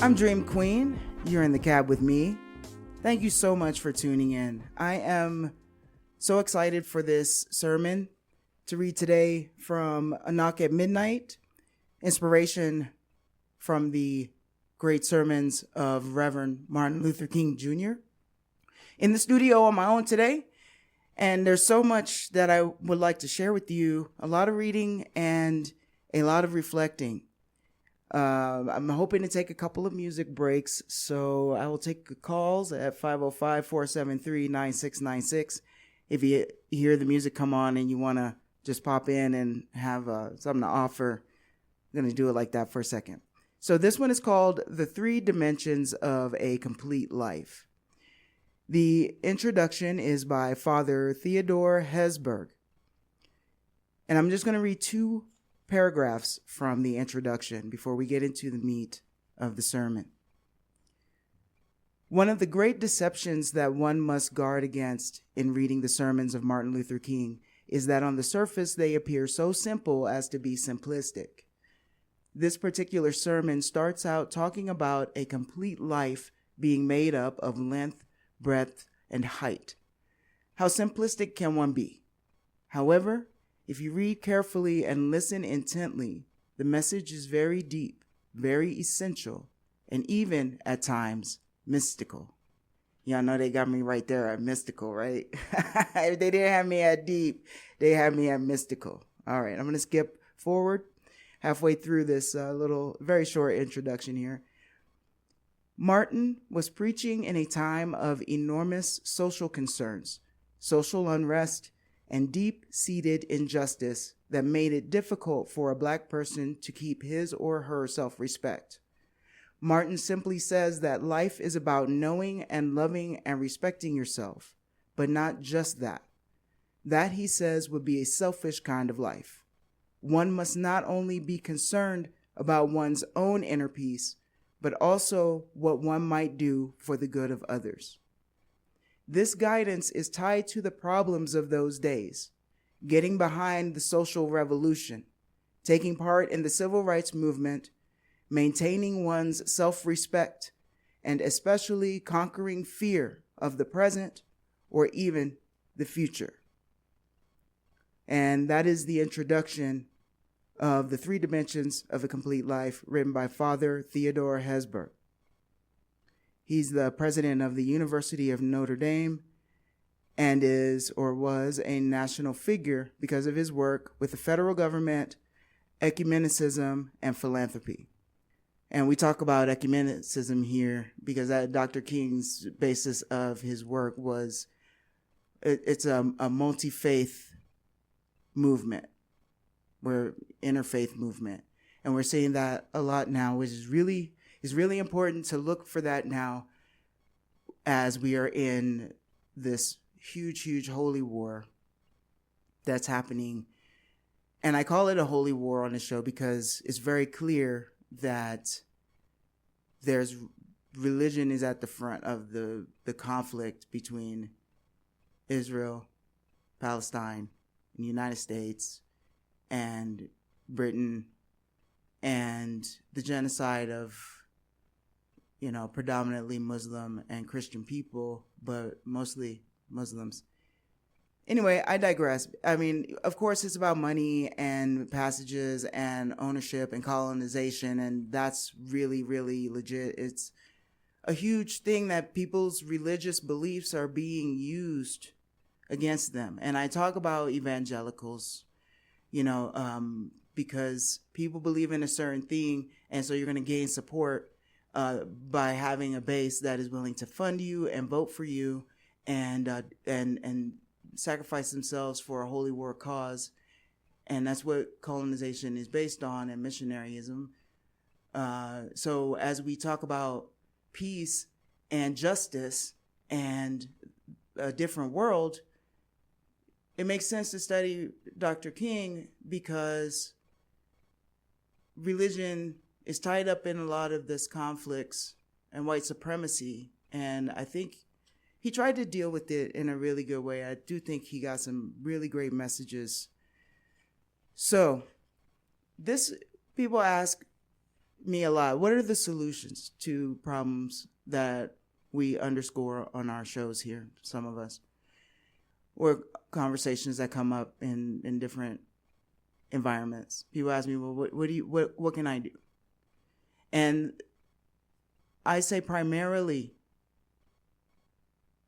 I'm Dream Queen. You're in the cab with me. Thank you so much for tuning in. I am so excited for this sermon to read today from A Knock at Midnight, inspiration from the Great Sermons of Reverend Martin Luther King Jr. In the studio on my own today, and there's so much that I would like to share with you, a lot of reading and a lot of reflecting. I'm hoping to take a couple of music breaks, so I will take calls at 505-473-9696. If you hear the music come on and you want to just pop in and have something to offer, I'm going to do it like that for a second. So this one is called The Three Dimensions of a Complete Life. The introduction is by Father Theodore Hesburgh. And I'm just going to read two paragraphs from the introduction before we get into the meat of the sermon. One of the great deceptions that one must guard against in reading the sermons of Martin Luther King is that on the surface they appear so simple as to be simplistic. This particular sermon starts out talking about a complete life being made up of length, breadth, and height. How simplistic can one be? However, if you read carefully and listen intently, the message is very deep, very essential, and even, at times, mystical. Y'all know they got me right there at mystical, right? If they didn't have me at deep, they had me at mystical. All right, I'm going to skip forward halfway through this little, very short introduction here. Martin was preaching in a time of enormous social concerns, social unrest, and deep-seated injustice that made it difficult for a black person to keep his or her self-respect. Martin simply says that life is about knowing and loving and respecting yourself, but not just that. That, he says, would be a selfish kind of life. One must not only be concerned about one's own inner peace, but also what one might do for the good of others. This guidance is tied to the problems of those days, getting behind the social revolution, taking part in the civil rights movement, maintaining one's self-respect, and especially conquering fear of the present or even the future. And that is the introduction of The Three Dimensions of a Complete Life, written by Father Theodore Hesburgh. He's the president of the University of Notre Dame and is or was a national figure because of his work with the federal government, ecumenicism, and philanthropy. And we talk about ecumenicism here because Dr. King's basis of his work was it's a multi-faith movement, where interfaith movement. And we're seeing that a lot now, which is really important to look for that now as we are in this huge holy war that's happening. And I call it a holy war on the show because it's very clear that religion is at the front of the conflict between Israel, Palestine, and the United States, and Britain, and the genocide of predominantly Muslim and Christian people, but mostly Muslims. Anyway, I digress. I mean, of course, it's about money and passages and ownership and colonization, and that's really, really legit. It's a huge thing that people's religious beliefs are being used against them. And I talk about evangelicals, because people believe in a certain thing, and so you're going to gain support by having a base that is willing to fund you and vote for you and sacrifice themselves for a holy war cause. And that's what colonization is based on, and missionaryism. So as we talk about peace and justice and a different world, it makes sense to study Dr. King because religion is tied up in a lot of this conflicts and white supremacy. And I think he tried to deal with it in a really good way. I do think he got some really great messages. So people ask me a lot, what are the solutions to problems that we underscore on our shows here, some of us, or conversations that come up in different environments? People ask me, well, what can I do? And I say primarily,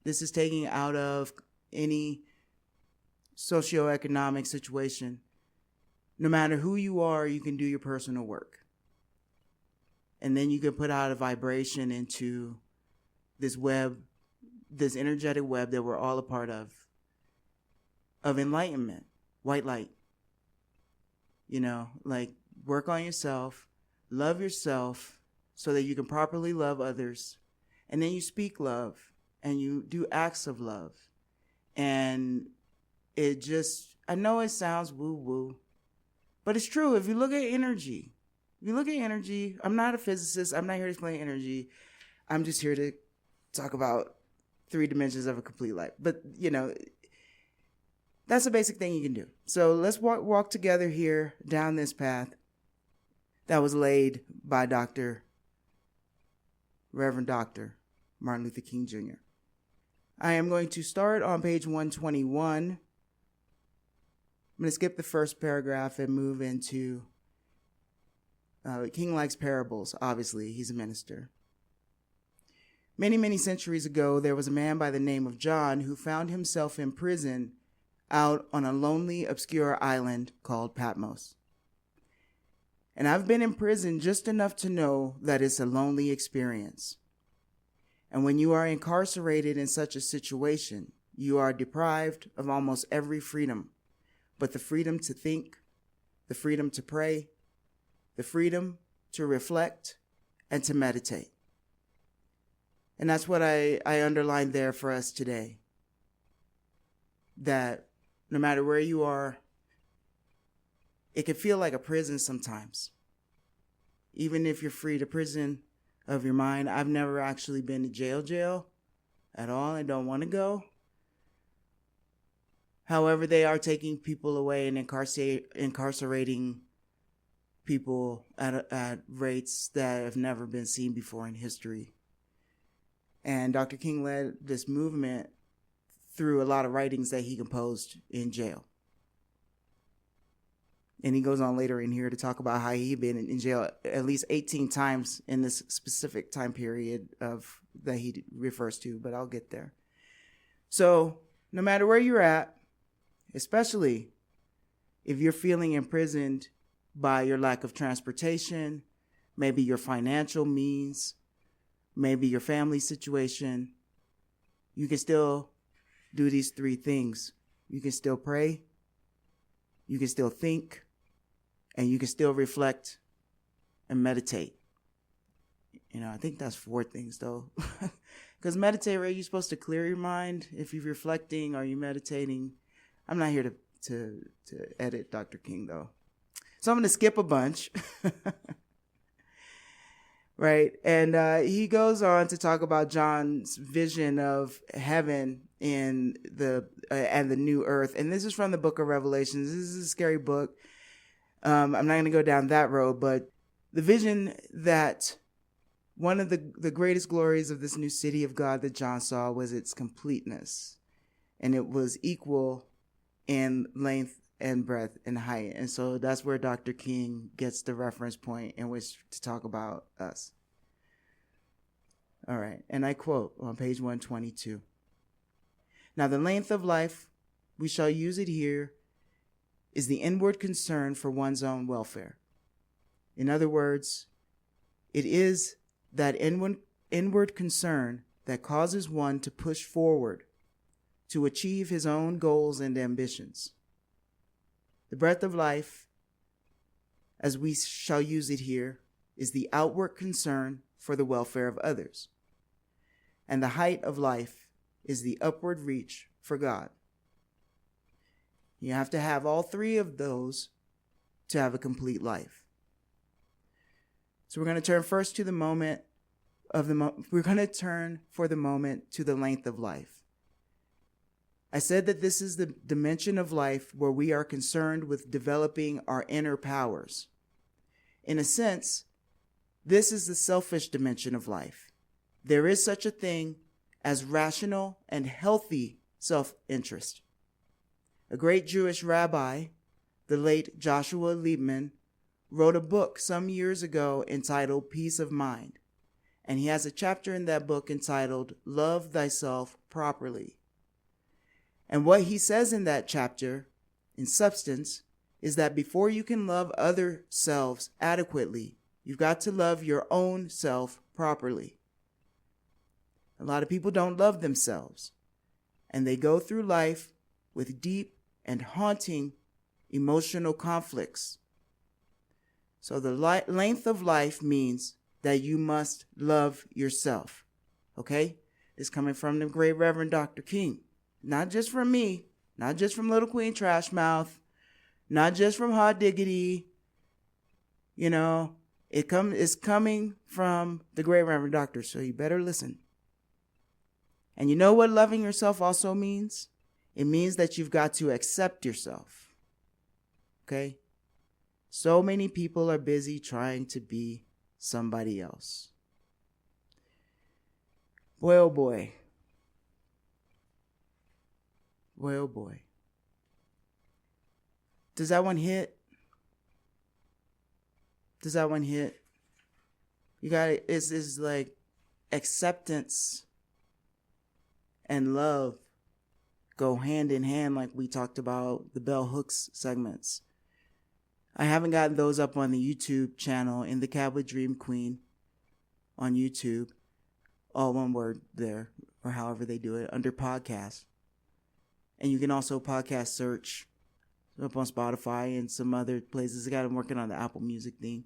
this is taking out of any socioeconomic situation. No matter who you are, you can do your personal work. And then you can put out a vibration into this web, this energetic web that we're all a part of enlightenment, white light. Like, work on yourself, love yourself so that you can properly love others. And then you speak love and you do acts of love. And I know it sounds woo-woo, but it's true. If you look at energy, I'm not a physicist. I'm not here to explain energy. I'm just here to talk about 3 dimensions of a complete life. But, that's a basic thing you can do. So let's walk together here down this path that was laid by Reverend Dr. Martin Luther King Jr. I am going to start on page 121. I'm going to skip the first paragraph and move into King likes parables. Obviously, he's a minister. Many, many centuries ago, there was a man by the name of John who found himself in prison out on a lonely, obscure island called Patmos. And I've been in prison just enough to know that it's a lonely experience. And when you are incarcerated in such a situation, you are deprived of almost every freedom, but the freedom to think, the freedom to pray, the freedom to reflect, and to meditate. And that's what I underlined there for us today. That no matter where you are, it can feel like a prison sometimes. Even if you're free, the prison of your mind. I've never actually been to jail at all. I don't want to go. However, they are taking people away and incarcerating people at rates that have never been seen before in history. And Dr. King led this movement through a lot of writings that he composed in jail. And he goes on later in here to talk about how he'd been in jail at least 18 times in this specific time period that he refers to, but I'll get there. So no matter where you're at, especially if you're feeling imprisoned by your lack of transportation, maybe your financial means, maybe your family situation, you can still do these 3 things. You can still pray, you can still think, and you can still reflect and meditate. I think that's 4 things though. Because meditate, right? You're supposed to clear your mind. If you're reflecting or you're meditating. I'm not here to edit Dr. King though. So I'm going to skip a bunch. Right. And he goes on to talk about John's vision of heaven and the new earth. And this is from the book of Revelations. This is a scary book. I'm not going to go down that road, but the vision that one of the greatest glories of this new city of God that John saw was its completeness. And it was equal in length and breadth and height. And so that's where Dr. King gets the reference point in which to talk about us. All right. And I quote on page 122. Now the length of life, we shall use it here, is the inward concern for one's own welfare. In other words, it is that inward concern that causes one to push forward to achieve his own goals and ambitions. The breadth of life, as we shall use it here, is the outward concern for the welfare of others. And the height of life is the upward reach for God. You have to have all 3 of those to have a complete life. So we're going to turn first to the moment of we're going to turn for the moment to the length of life. I said that this is the dimension of life where we are concerned with developing our inner powers. In a sense, this is the selfish dimension of life. There is such a thing as rational and healthy self-interest. A great Jewish rabbi, the late Joshua Liebman, wrote a book some years ago entitled Peace of Mind. And he has a chapter in that book entitled Love Thyself Properly. And what he says in that chapter, in substance, is that before you can love other selves adequately, you've got to love your own self properly. A lot of people don't love themselves, and they go through life with deep and haunting emotional conflicts. So the length of life means that you must love yourself. Okay? This coming from the great Reverend Dr. King. Not just from me, not just from Little Queen Trashmouth, not just from Hot Diggity. You know, it's coming from the great Reverend Doctor, so you better listen. And you know what loving yourself also means? It means that you've got to accept yourself. Okay? So many people are busy trying to be somebody else. Boy, oh boy. Boy, oh boy. Does that one hit? Does that one hit? You got it. It's like acceptance and love go hand in hand, like we talked about the bell hooks segments. I haven't gotten those up on the YouTube channel, In the Cab with Dream Queen on YouTube. All one word there, or however they do it, under podcast. And you can also podcast search up on Spotify and some other places. I'm working on the Apple Music thing.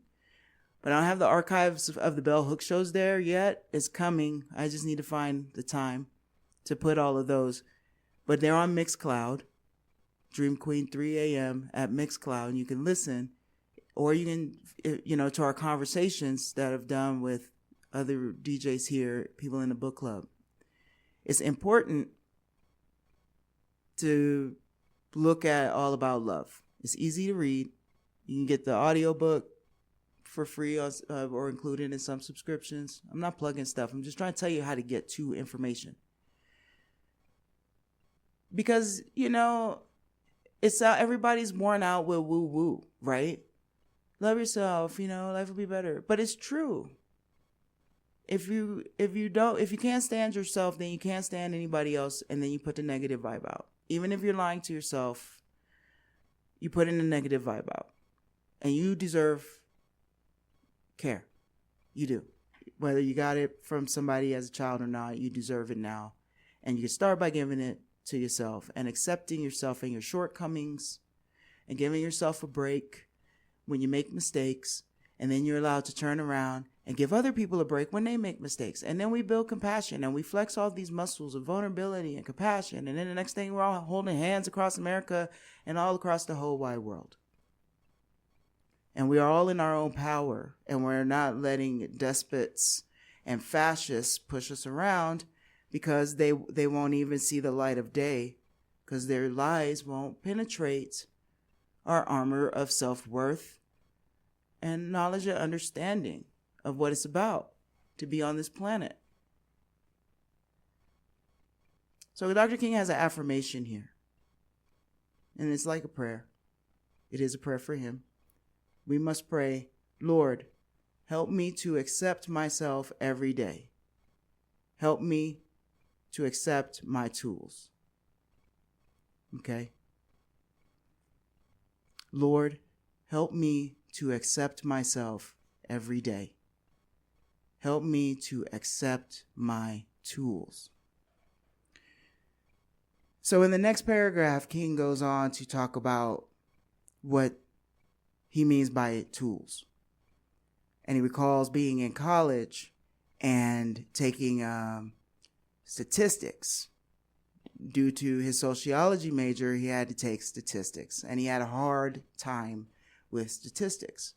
But I don't have the archives of the Bell Hook shows there yet. It's coming. I just need to find the time to put all of those. But they're on Mixcloud. Dream Queen 3 a.m. at Mixcloud. And you can listen. Or you can, to our conversations that I've done with other DJs here, people in the book club. It's important to look at All About Love. It's easy to read. You can get the audiobook for free or included in some subscriptions. I'm not plugging stuff. I'm just trying to tell you how to get to information. Because, it's everybody's worn out with woo-woo, right? Love yourself, life will be better. But it's true. If you can't stand yourself, then you can't stand anybody else, and then you put the negative vibe out. Even if you're lying to yourself, you put in a negative vibe out. And you deserve care. You do. Whether you got it from somebody as a child or not, you deserve it now. And you can start by giving it to yourself and accepting yourself and your shortcomings and giving yourself a break when you make mistakes. And then you're allowed to turn around and give other people a break when they make mistakes. And then we build compassion and we flex all these muscles of vulnerability and compassion. And then the next thing, we're all holding hands across America and all across the whole wide world. And we are all in our own power. And we're not letting despots and fascists push us around because they won't even see the light of day, because their lies won't penetrate our armor of self-worth and knowledge and understanding of what it's about to be on this planet. So Dr. King has an affirmation here. And it's like a prayer. It is a prayer for him. We must pray, Lord, help me to accept myself every day. Help me to accept my tools. Okay? Lord, help me to accept myself every day. Help me to accept my tools. So in the next paragraph, King goes on to talk about what he means by tools. And he recalls being in college and taking statistics. Due to his sociology major, he had to take statistics. And he had a hard time with statistics.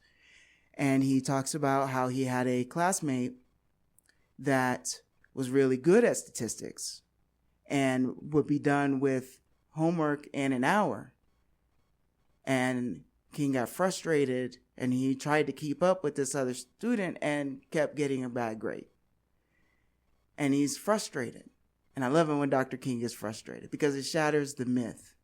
And he talks about how he had a classmate that was really good at statistics. and would be done with homework in an hour. And King got frustrated, and he tried to keep up with this other student and kept getting a bad grade. And he's frustrated. And I love it when Dr. King is frustrated, because it shatters the myth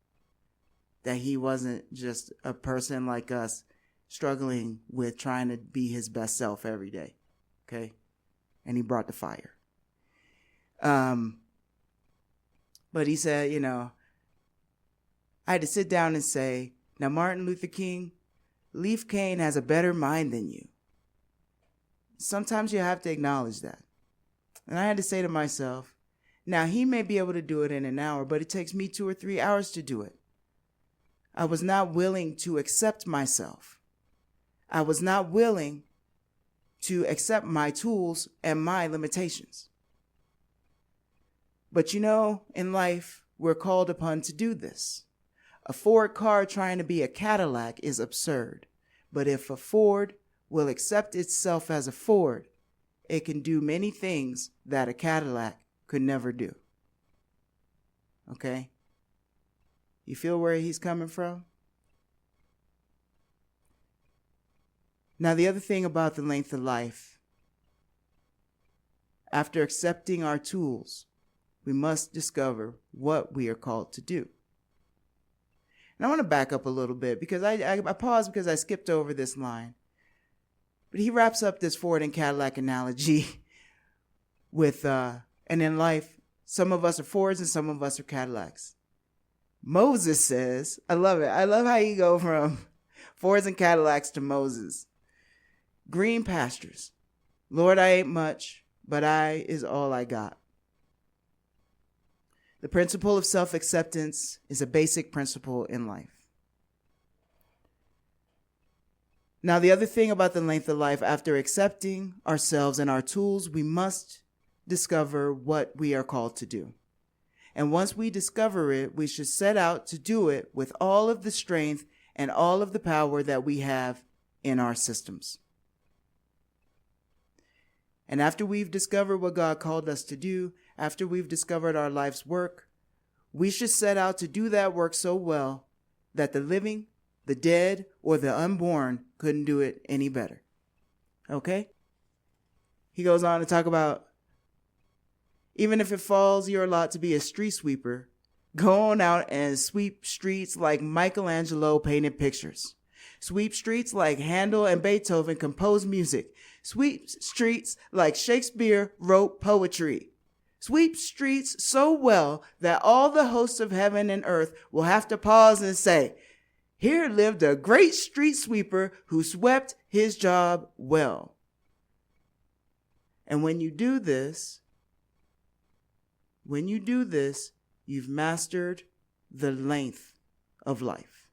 that he wasn't just a person like us struggling with trying to be his best self every day. Okay? And he brought the fire. But he said, I had to sit down and say, now Martin Luther King, Leaf Kane has a better mind than you. Sometimes you have to acknowledge that. And I had to say to myself, now he may be able to do it in an hour, but it takes me 2 or 3 hours to do it. I was not willing to accept myself. I was not willing to accept my tools and my limitations. But in life, we're called upon to do this. A Ford car trying to be a Cadillac is absurd. But if a Ford will accept itself as a Ford, it can do many things that a Cadillac could never do. Okay? You feel where he's coming from? Now, the other thing about the length of life, after accepting our tools, we must discover what we are called to do. And I want to back up a little bit, because I paused because I skipped over this line. But he wraps up this Ford and Cadillac analogy with, and in life, some of us are Fords and some of us are Cadillacs. Moses says, I love it. I love how you go from Fords and Cadillacs to Moses. Green pastures. Lord, I ain't much, but I is all I got. The principle of self-acceptance is a basic principle in life. Now, the other thing about the length of life, after accepting ourselves and our tools, we must discover what we are called to do. And once we discover it, we should set out to do it with all of the strength and all of the power that we have in our systems. And after we've discovered what God called us to do, after we've discovered our life's work, we should set out to do that work so well that the living, the dead, or the unborn couldn't do it any better. Okay? He goes on to talk about, even if it falls your lot to be a street sweeper, go on out and sweep streets like Michelangelo painted pictures. Sweep streets like Handel and Beethoven composed music. Sweep streets like Shakespeare wrote poetry. Sweep streets so well that all the hosts of heaven and earth will have to pause and say, here lived a great street sweeper who swept his job well. And when you do this, you've mastered the length of life.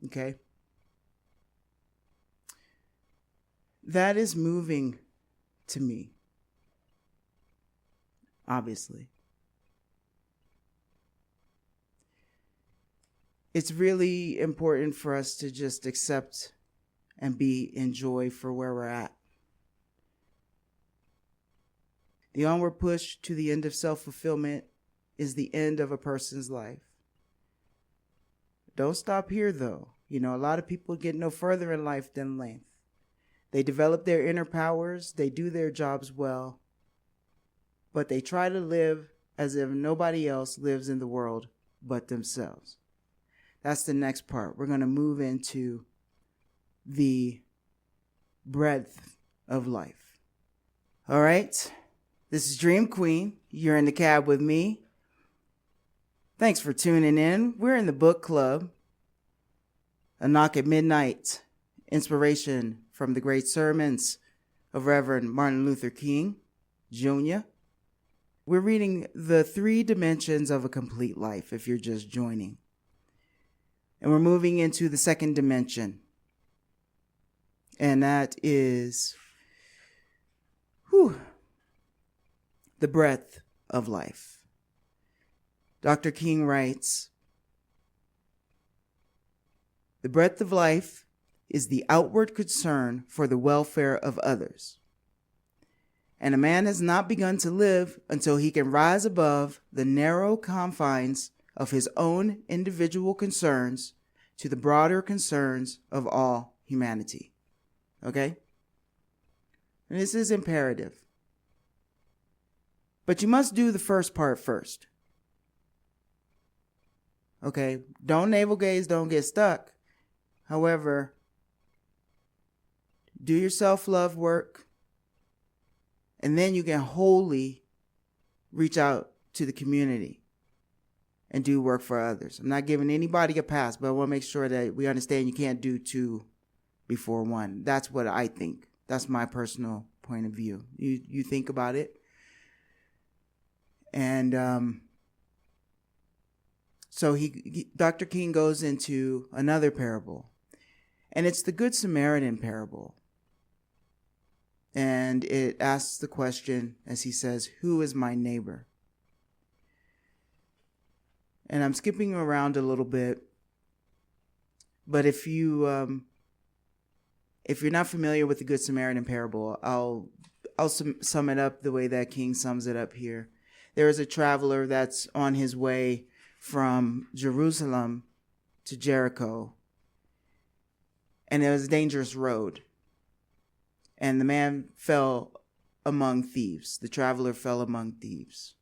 Okay? That is moving to me, obviously. It's really important for us to just accept and be in joy for where we're at. The onward push to the end of self-fulfillment is the end of a person's life. Don't stop here, though. A lot of people get no further in life than length. They develop their inner powers, they do their jobs well, but they try to live as if nobody else lives in the world but themselves. That's the next part. We're going to move into the breadth of life. All right? This is Dream Queen. You're in the cab with me. Thanks for tuning in. We're in the book club. A Knock at Midnight. Inspiration from the Great Sermons of Reverend Martin Luther King, Jr. We're reading The 3 Dimensions of a Complete Life, if you're just joining. And we're moving into the second dimension. And that is the breadth of life. Dr. King writes, the breadth of life is the outward concern for the welfare of others. And a man has not begun to live until he can rise above the narrow confines of his own individual concerns to the broader concerns of all humanity. Okay? And this is imperative. But you must do the first part first. Okay? Don't navel gaze, don't get stuck. However, do your self-love work, and then you can wholly reach out to the community and do work for others. I'm not giving anybody a pass, but I want to make sure that we understand you can't do two before one. That's what I think. That's my personal point of view. You think about it. And so Dr. King goes into another parable, and it's the Good Samaritan parable. And it asks the question, as he says, who is my neighbor? And I'm skipping around a little bit, but if you're not familiar with the Good Samaritan parable, I'll sum it up the way that King sums it up here. There is a traveler that's on his way from Jerusalem to Jericho, and it was a dangerous road. And the man fell among thieves. The traveler fell among thieves.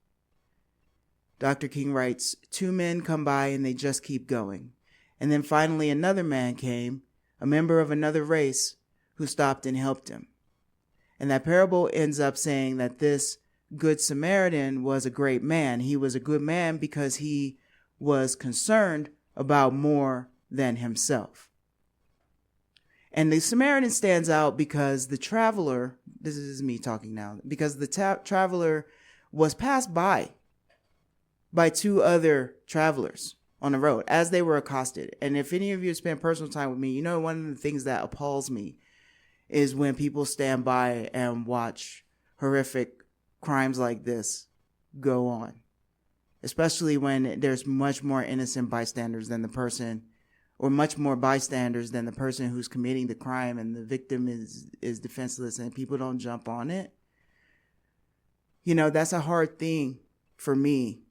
Dr. King writes, 2 men come by and they just keep going. And then finally another man came, a member of another race, who stopped and helped him. And that parable ends up saying that this Good Samaritan was a great man. He was a good man because he was concerned about more than himself. And the Samaritan stands out because the traveler, this is me talking now, because the traveler was passed by 2 other travelers on the road as they were accosted. And if any of you spend personal time with me, you know one of the things that appalls me is when people stand by and watch horrific crimes like this go on, especially when there's much more innocent bystanders than the person, or much more bystanders than the person who's committing the crime, and the victim is defenseless and people don't jump on it. You know, that's a hard thing for me.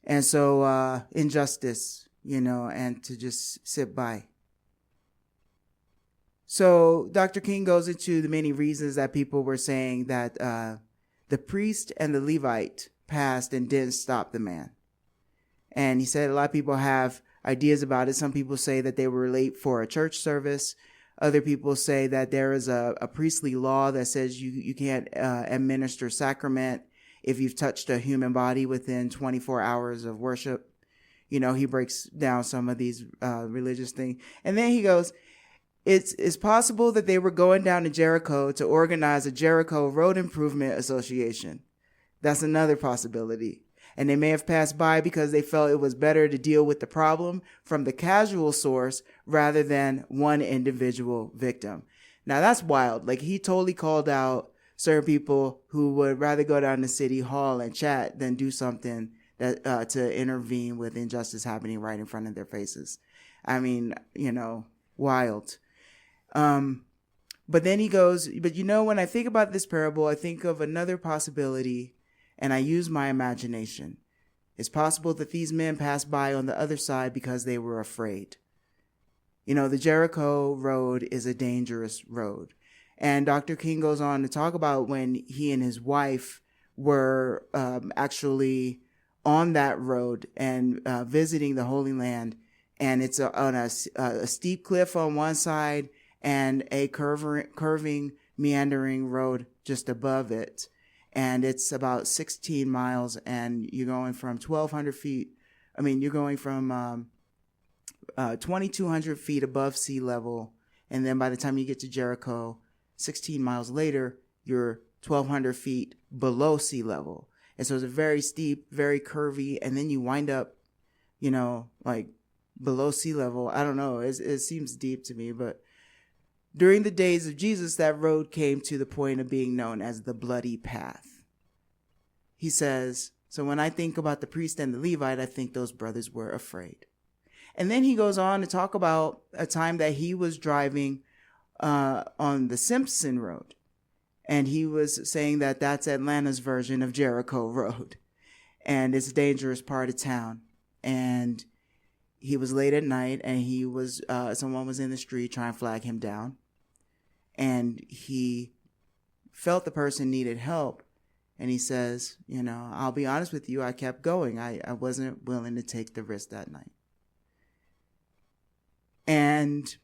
And so injustice, you know, and to just sit by. So Dr. King goes into the many reasons that people were saying that the priest and the Levite passed and didn't stop the man. And he said a lot of people have ideas about it. Some people say that they were late for a church service. Other people say that there is a priestly law that says you can't administer sacrament if you've touched a human body within 24 hours of worship. You know, he breaks down some of these religious things. And then he goes, it's possible that they were going down to Jericho to organize a Jericho Road Improvement Association. That's another possibility. And they may have passed by because they felt it was better to deal with the problem from the casual source rather than one individual victim. Now that's wild. Like, he totally called out certain people who would rather go down to City Hall and chat than do something that to intervene with injustice happening right in front of their faces. I mean, you know, wild. But then he goes, but you know, when I think about this parable, I think of another possibility, and I use my imagination. It's possible that these men passed by on the other side because they were afraid. You know, the Jericho road is a dangerous road. And Dr. King goes on to talk about when he and his wife were actually on that road and visiting the Holy Land. And it's on a steep cliff on one side and a curving, meandering road just above it. And it's about 16 miles, and you're going from 1,200 feet. I mean, you're going from 2,200 feet above sea level. And then by the time you get to Jericho, 16 miles later, you're 1,200 feet below sea level. And so it's a very steep, very curvy, and then you wind up, you know, like below sea level. I don't know. It seems deep to me, but during the days of Jesus, that road came to the point of being known as the bloody path. He says, so when I think about the priest and the Levite, I think those brothers were afraid. And then he goes on to talk about a time that he was driving on the Simpson Road. And he was saying that that's Atlanta's version of Jericho Road. And it's a dangerous part of town. And he was late at night, and someone was in the street trying to flag him down. And he felt the person needed help. And he says, I'll be honest with you, I kept going. I wasn't willing to take the risk that night. And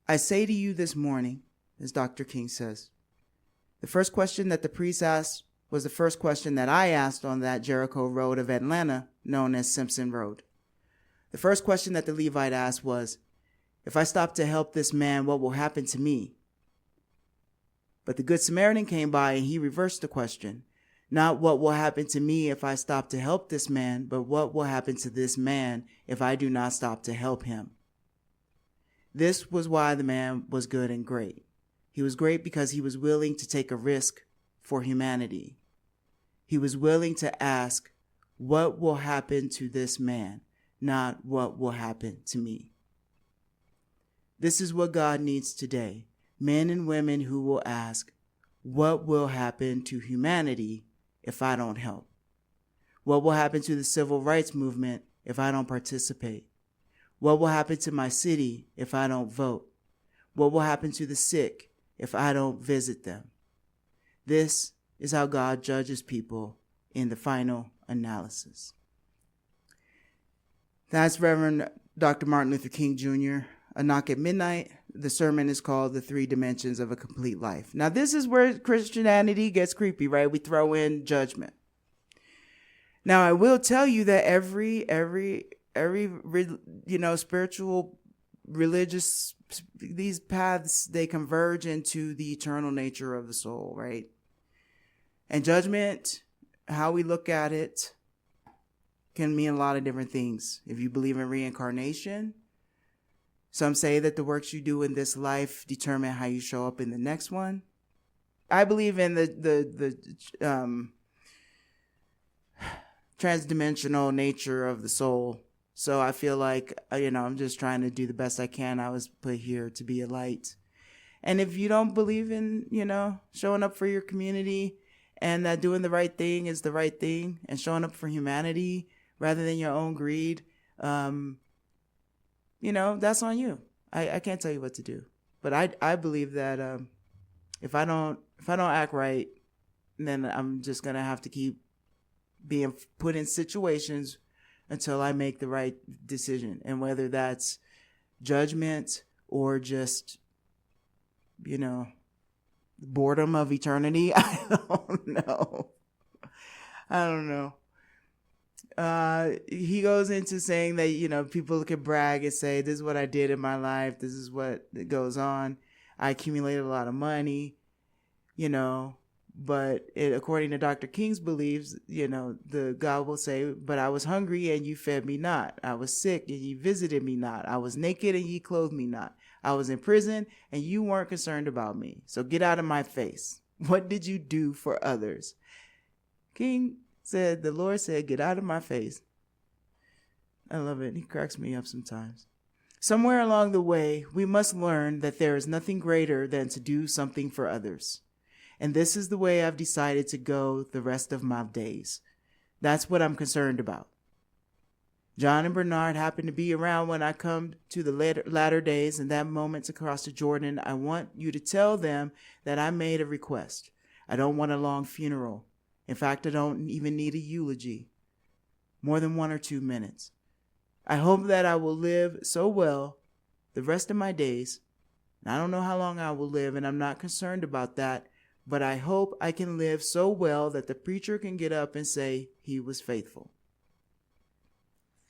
I say to you this morning, as Dr. King says, the first question that the priest asked was the first question that I asked on that Jericho Road of Atlanta, known as Simpson Road. The first question that the Levite asked was, if I stop to help this man, what will happen to me? But the Good Samaritan came by and he reversed the question. Not what will happen to me if I stop to help this man, but what will happen to this man if I do not stop to help him? This was why the man was good and great. He was great because he was willing to take a risk for humanity. He was willing to ask, what will happen to this man, not what will happen to me? This is what God needs today. Men and women who will ask, what will happen to humanity if I don't help? What will happen to the civil rights movement if I don't participate? What will happen to my city if I don't vote? What will happen to the sick if I don't visit them? This is how God judges people in the final analysis. That's Reverend Dr. Martin Luther King Jr. A Knock at Midnight. The sermon is called The Three Dimensions of a Complete Life. Now, this is where Christianity gets creepy, right? We throw in judgment. Now, I will tell you that every spiritual, religious, these paths, they converge into the eternal nature of the soul, right? And judgment, how we look at it, can mean a lot of different things. If you believe in reincarnation, some say that the works you do in this life determine how you show up in the next one. I believe in the transdimensional nature of the soul. So I feel like, I'm just trying to do the best I can. I was put here to be a light. And if you don't believe in, showing up for your community and that doing the right thing is the right thing and showing up for humanity rather than your own greed, that's on you. I can't tell you what to do. But I believe that if I don't act right, then I'm just going to have to keep being put in situations until I make the right decision. And whether that's judgment or just, boredom of eternity, I don't know. He goes into saying that, people can brag and say, this is what I did in my life. This is what goes on. I accumulated a lot of money, but according to Dr. King's beliefs, the God will say, but I was hungry and you fed me not. I was sick and you visited me not. I was naked and ye clothed me not. I was in prison and you weren't concerned about me. So get out of my face. What did you do for others? King said, the Lord said, get out of my face. I love it. He cracks me up sometimes. Somewhere along the way, we must learn that there is nothing greater than to do something for others. And this is the way I've decided to go the rest of my days. That's what I'm concerned about. John and Bernard happen to be around when I come to the latter days and that moment to cross the Jordan. I want you to tell them that I made a request. I don't want a long funeral. In fact, I don't even need a eulogy. More than 1 or 2 minutes. I hope that I will live so well the rest of my days. And I don't know how long I will live, and I'm not concerned about that. But I hope I can live so well that the preacher can get up and say he was faithful.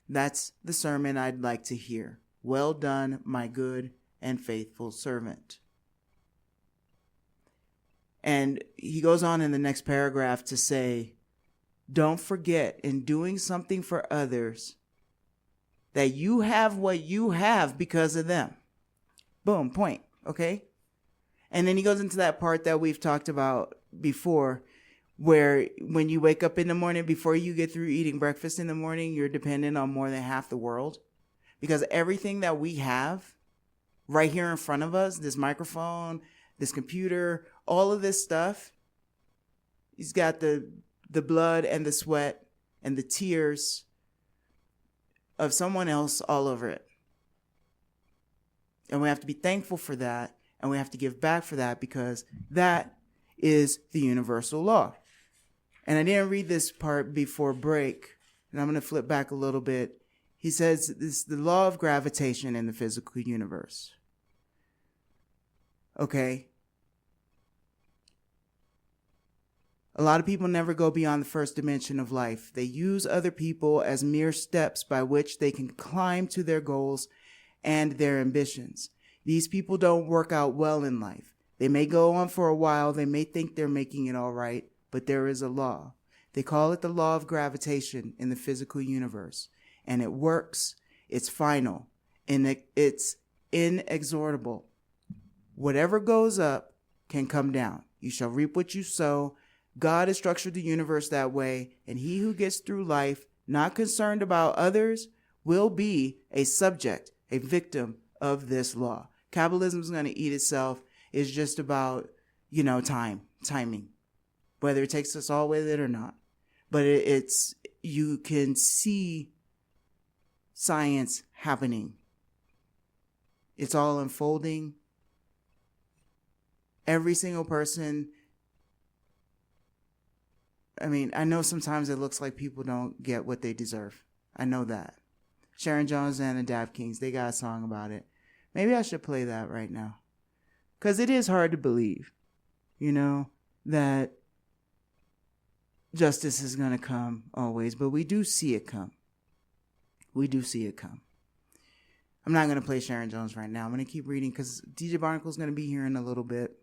That's the sermon I'd like to hear. Well done, my good and faithful servant. And he goes on in the next paragraph to say, don't forget in doing something for others that you have what you have because of them. Boom, point. Okay? And then he goes into that part that we've talked about before, where when you wake up in the morning, before you get through eating breakfast in the morning, you're dependent on more than half the world. Because everything that we have right here in front of us, this microphone, this computer, all of this stuff. He's got the blood and the sweat and the tears of someone else all over it. And we have to be thankful for that, and we have to give back for that, because that is the universal law. And I didn't read this part before break, and I'm going to flip back a little bit. He says this is the law of gravitation in the physical universe. Okay. A lot of people never go beyond the first dimension of life. They use other people as mere steps by which they can climb to their goals and their ambitions. These people don't work out well in life. They may go on for a while. They may think they're making it all right, but there is a law. They call it the law of gravitation in the physical universe. And it works. It's final. And it's inexorable. Whatever goes up can come down. You shall reap what you sow. God has structured the universe that way, and he who gets through life not concerned about others will be a subject, a victim of this law. Capitalism is going to eat itself. It's just about, timing, whether it takes us all with it or not. But you can see science happening. It's all unfolding. Every single person. I know sometimes it looks like people don't get what they deserve. I know that. Sharon Jones and the Dap Kings, they got a song about it. Maybe I should play that right now. Because it is hard to believe, that justice is going to come always. But we do see it come. We do see it come. I'm not going to play Sharon Jones right now. I'm going to keep reading because DJ Barnacle's going to be here in a little bit.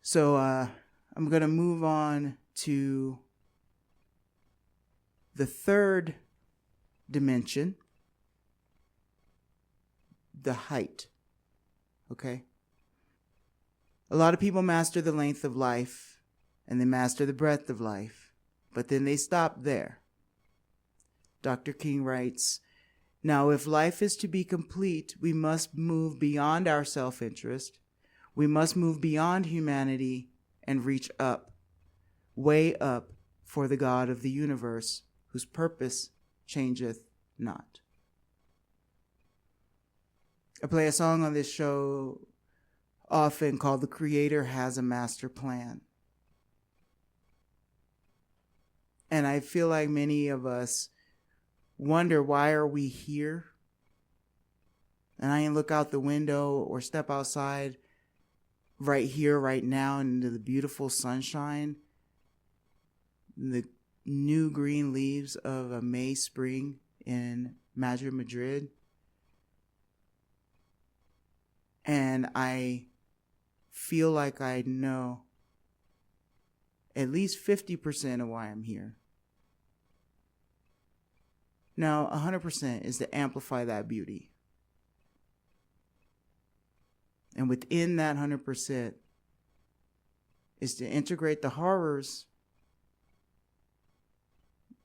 So, I'm going to move on to the third dimension, the height. Okay? A lot of people master the length of life and they master the breadth of life, but then they stop there. Dr. King writes, "Now, if life is to be complete, we must move beyond our self-interest. We must move beyond humanity and reach up, way up, for the God of the universe, whose purpose changeth not." I play a song on this show often called "The Creator Has a Master Plan." And I feel like many of us wonder, why are we here? And I can look out the window or step outside right here, right now, into the beautiful sunshine, the new green leaves of a May spring in Madrid. And I feel like I know at least 50% of why I'm here. Now, 100% is to amplify that beauty. And within that 100% is to integrate the horrors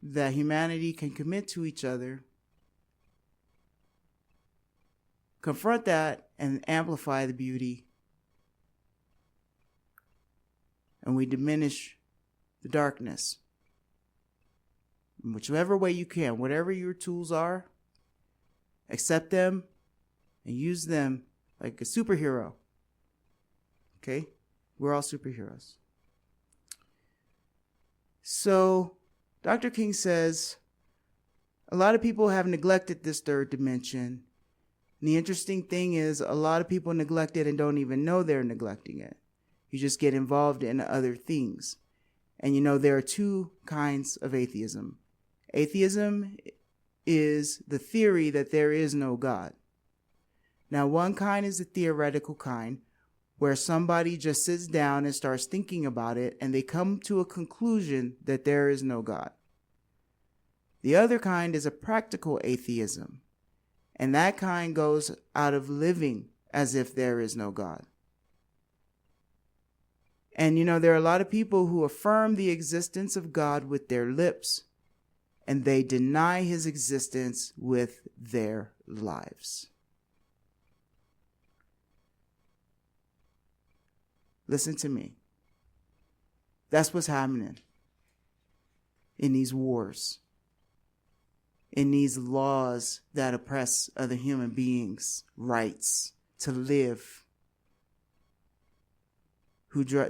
that humanity can commit to each other, confront that, and amplify the beauty. And we diminish the darkness. In whichever way you can, whatever your tools are, accept them and use them like a superhero. Okay? We're all superheroes. So, Dr. King says, a lot of people have neglected this third dimension. And the interesting thing is, a lot of people neglect it and don't even know they're neglecting it. You just get involved in other things. And there are two kinds of atheism. Atheism is the theory that there is no God. Now, one kind is the theoretical kind, where somebody just sits down and starts thinking about it, and they come to a conclusion that there is no God. The other kind is a practical atheism, and that kind goes out of living as if there is no God. And there are a lot of people who affirm the existence of God with their lips, and they deny his existence with their lives. Listen to me. That's what's happening in these wars, in these laws that oppress other human beings' rights to live,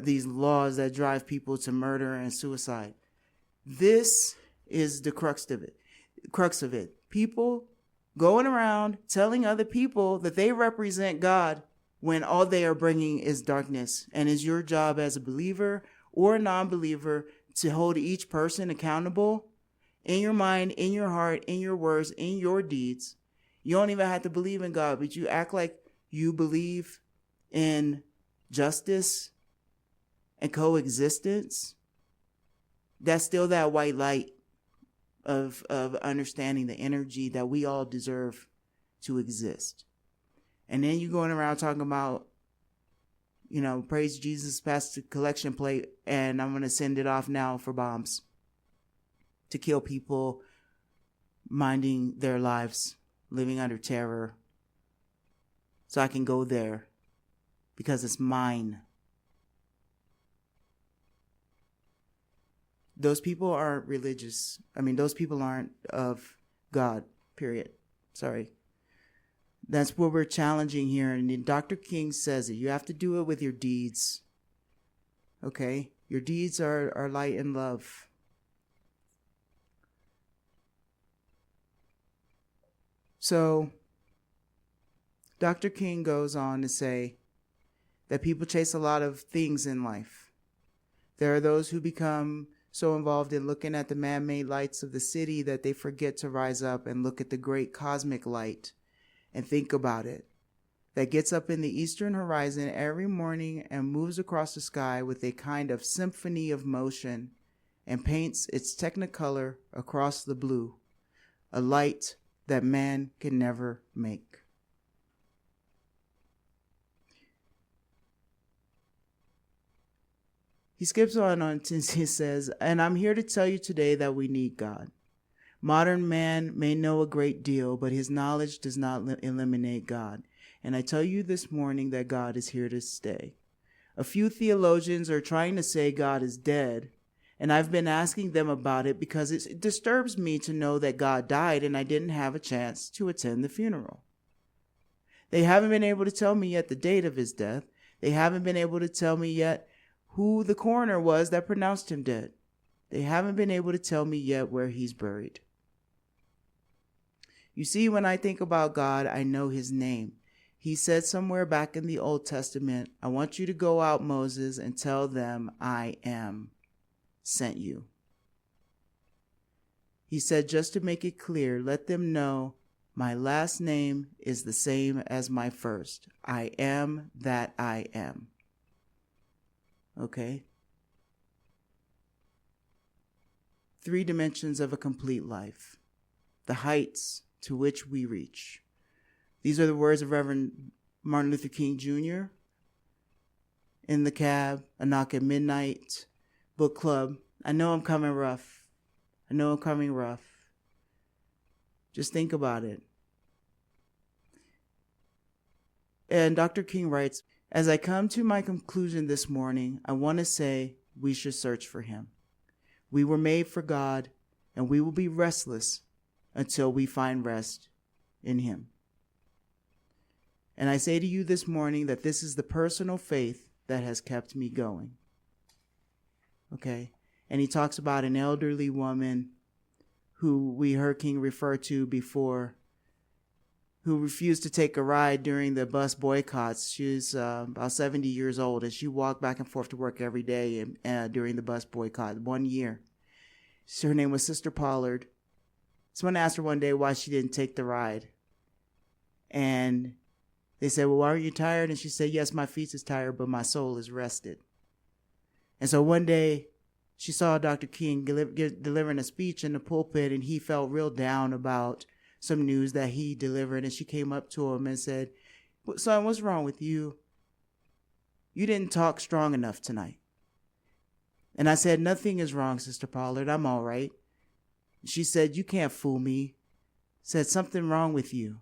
these laws that drive people to murder and suicide. This is the crux of it. People going around telling other people that they represent God when all they are bringing is darkness. And it's your job as a believer or a non-believer to hold each person accountable in your mind, in your heart, in your words, in your deeds. You don't even have to believe in God, but you act like you believe in justice and coexistence. That's still that white light of understanding the energy that we all deserve to exist. And then you're going around talking about, praise Jesus, pass the collection plate, and I'm going to send it off now for bombs to kill people minding their lives, living under terror. So I can go there because it's mine. Those people aren't religious. Those people aren't of God, period. Sorry. That's what we're challenging here. And Dr. King says it. You have to do it with your deeds. Okay? Your deeds are light and love. So, Dr. King goes on to say that people chase a lot of things in life. There are those who become so involved in looking at the man-made lights of the city that they forget to rise up and look at the great cosmic light and think about it, that gets up in the eastern horizon every morning and moves across the sky with a kind of symphony of motion and paints its technicolor across the blue, a light that man can never make. He skips on until he says, and I'm here to tell you today that we need God. Modern man may know a great deal, but his knowledge does not eliminate God. And I tell you this morning that God is here to stay. A few theologians are trying to say God is dead, and I've been asking them about it because it disturbs me to know that God died and I didn't have a chance to attend the funeral. They haven't been able to tell me yet the date of his death. They haven't been able to tell me yet who the coroner was that pronounced him dead. They haven't been able to tell me yet where he's buried. You see, when I think about God, I know his name. He said somewhere back in the Old Testament, I want you to go out, Moses, and tell them I am sent you. He said, just to make it clear, let them know my last name is the same as my first. I am that I am. Okay? 3 dimensions of a complete life. The heights to which we reach. These are the words of Reverend Martin Luther King Jr. in the cab, a knock at midnight, book club. I know I'm coming rough. Just think about it. And Dr. King writes, as I come to my conclusion this morning, I want to say we should search for him. We were made for God, and we will be restless until we find rest in him. And I say to you this morning that this is the personal faith that has kept me going. Okay? And he talks about an elderly woman who we heard King refer to before, who refused to take a ride during the bus boycotts. She was about 70 years old, and she walked back and forth to work every day during the bus boycott, 1 year. So her name was Sister Pollard. Someone asked her one day why she didn't take the ride. And they said, well, why are you tired? And she said, yes, my feet is tired, but my soul is rested. And so one day she saw Dr. King delivering a speech in the pulpit, and he felt real down about some news that he delivered. And she came up to him and said, son, what's wrong with you? You didn't talk strong enough tonight. And I said, nothing is wrong, Sister Pollard. I'm all right. She said, you can't fool me. Said, something wrong with you.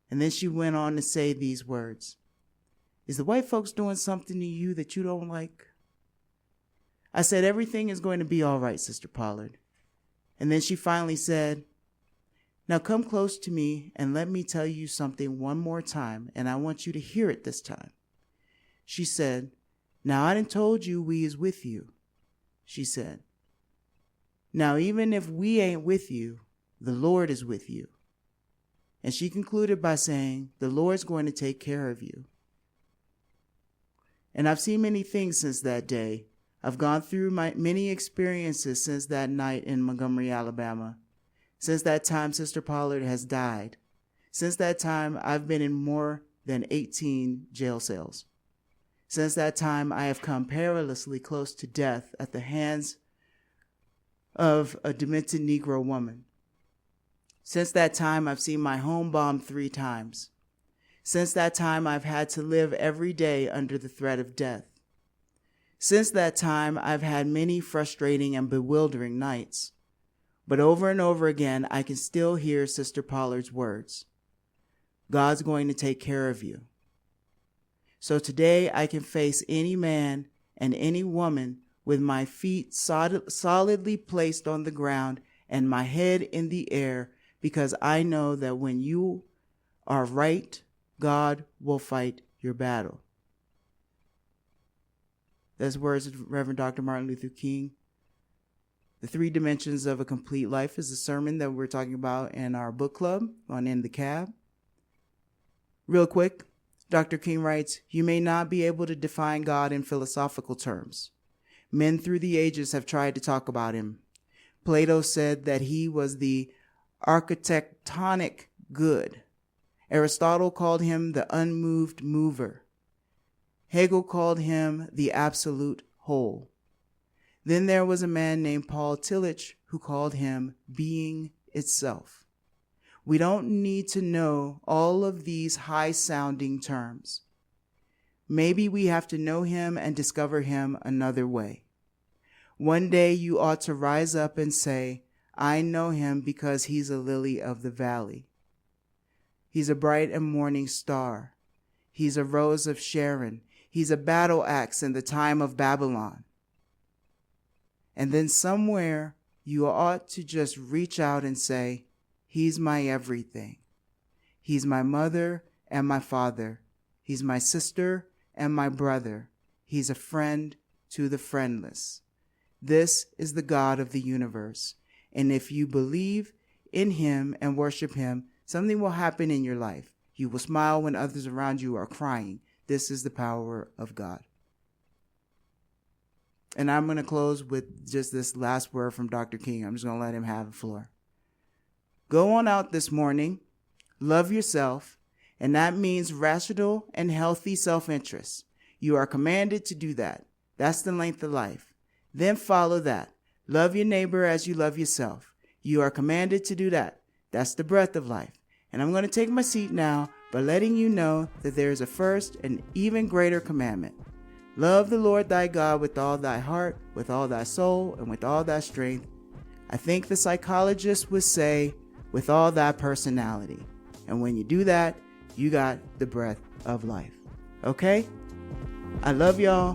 And then she went on to say these words. Is the white folks doing something to you that you don't like? I said, everything is going to be all right, Sister Pollard. And then she finally said, now come close to me and let me tell you something one more time, and I want you to hear it this time. She said, now I done told you we is with you. She said, now even if we ain't with you, the Lord is with you. And she concluded by saying, the Lord's going to take care of you. And I've seen many things since that day. I've gone through many experiences since that night in Montgomery, Alabama. Since that time, Sister Pollard has died. Since that time, I've been in more than 18 jail cells. Since that time, I have come perilously close to death at the hands of a demented Negro woman. Since that time, I've seen my home bombed 3 times. Since that time, I've had to live every day under the threat of death. Since that time, I've had many frustrating and bewildering nights. But over and over again, I can still hear Sister Pollard's words. God's going to take care of you. So today I can face any man and any woman with my feet solidly placed on the ground and my head in the air, because I know that when you are right, God will fight your battle. That's words of Reverend Dr. Martin Luther King. The 3 Dimensions of a Complete Life is a sermon that we're talking about in our book club on In the Cab. Real quick, Dr. King writes, you may not be able to define God in philosophical terms. Men through the ages have tried to talk about him. Plato said that he was the architectonic good. Aristotle called him the unmoved mover. Hegel called him the absolute whole. Then there was a man named Paul Tillich who called him being itself. We don't need to know all of these high-sounding terms. Maybe we have to know him and discover him another way. One day you ought to rise up and say, I know him because he's a lily of the valley. He's a bright and morning star. He's a rose of Sharon. He's a battle axe in the time of Babylon. And then somewhere you ought to just reach out and say, he's my everything. He's my mother and my father. He's my sister and my brother. He's a friend to the friendless. This is the God of the universe. And if you believe in him and worship him, something will happen in your life. You will smile when others around you are crying. This is the power of God. And I'm going to close with just this last word from Dr. King. I'm just going to let him have the floor. Go on out this morning, love yourself, and that means rational and healthy self-interest. You are commanded to do that. That's the length of life. Then follow that. Love your neighbor as you love yourself. You are commanded to do that. That's the breath of life. And I'm going to take my seat now by letting you know that there is a first and even greater commandment. Love the Lord thy God with all thy heart, with all thy soul, and with all thy strength. I think the psychologist would say, with all thy personality. And when you do that, you got the breath of life. Okay? I love y'all.